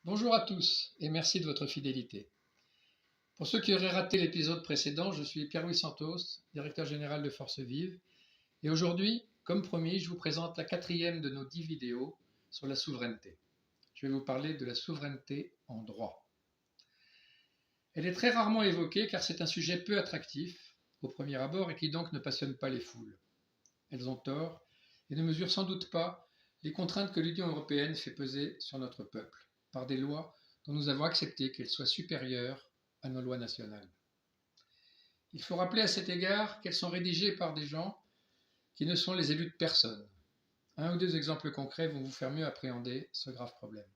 Bonjour à tous et merci de votre fidélité. Pour ceux qui auraient raté l'épisode précédent, je suis Pierre-Louis Santos, directeur général de Forces Vives, et aujourd'hui, comme promis, je vous présente la quatrième de nos 10 vidéos sur la souveraineté. Je vais vous parler de la souveraineté en droit. Elle est très rarement évoquée car c'est un sujet peu attractif au premier abord et qui donc ne passionne pas les foules. Elles ont tort et ne mesurent sans doute pas les contraintes que l'Union européenne fait peser sur notre peuple par des lois dont nous avons accepté qu'elles soient supérieures à nos lois nationales. Il faut rappeler à cet égard qu'elles sont rédigées par des gens qui ne sont les élus de personne. Un ou deux exemples concrets vont vous faire mieux appréhender ce grave problème.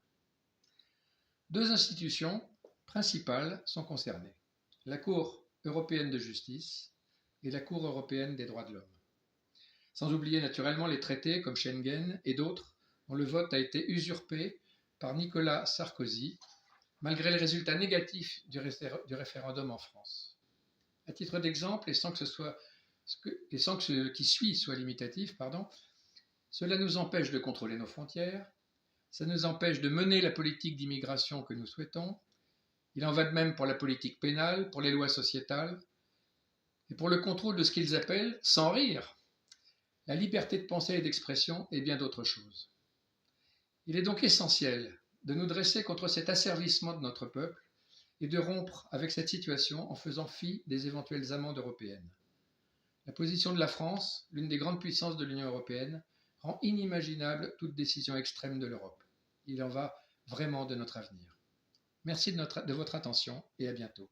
Deux institutions principales sont concernées, la Cour européenne de justice et la Cour européenne des droits de l'homme. Sans oublier naturellement les traités comme Schengen et d'autres dont le vote a été usurpé par Nicolas Sarkozy, malgré les résultats négatifs du référendum en France. À titre d'exemple, et sans que ce qui suit soit limitatif, cela nous empêche de contrôler nos frontières, ça nous empêche de mener la politique d'immigration que nous souhaitons, il en va de même pour la politique pénale, pour les lois sociétales, et pour le contrôle de ce qu'ils appellent, sans rire, la liberté de pensée et d'expression et bien d'autres choses. Il est donc essentiel de nous dresser contre cet asservissement de notre peuple et de rompre avec cette situation en faisant fi des éventuelles amendes européennes. La position de la France, l'une des grandes puissances de l'Union européenne, rend inimaginable toute décision extrême de l'Europe. Il en va vraiment de notre avenir. Merci de votre attention et à bientôt.